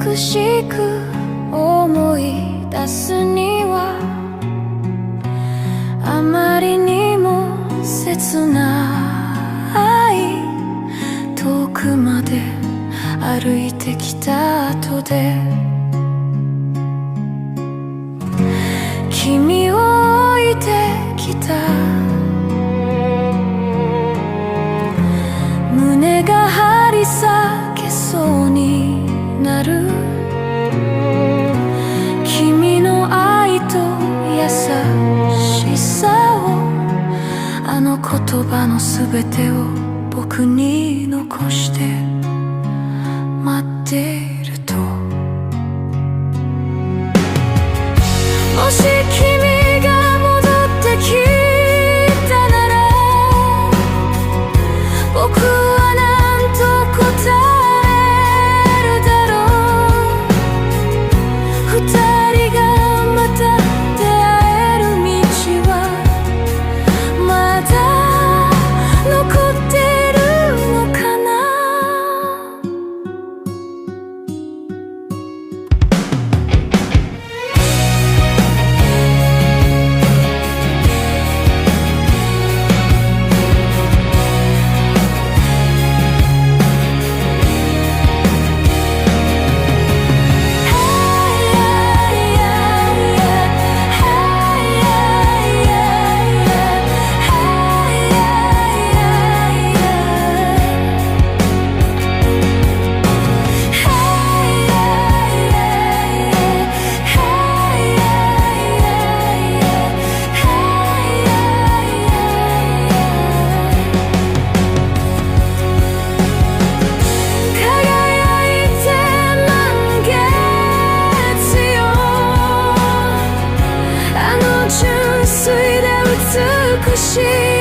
美しく思い出すにはあまりにも切ない遠くまで歩いてきた後で君を置いてきた胸が張り裂けそうになる君の愛と優しさをあの言葉のすべてを僕に残して待っているともし君が戻ってきたなら僕は何と答えるだろう二人がまた出会える道はまだ残ってるのかな純粋で美しい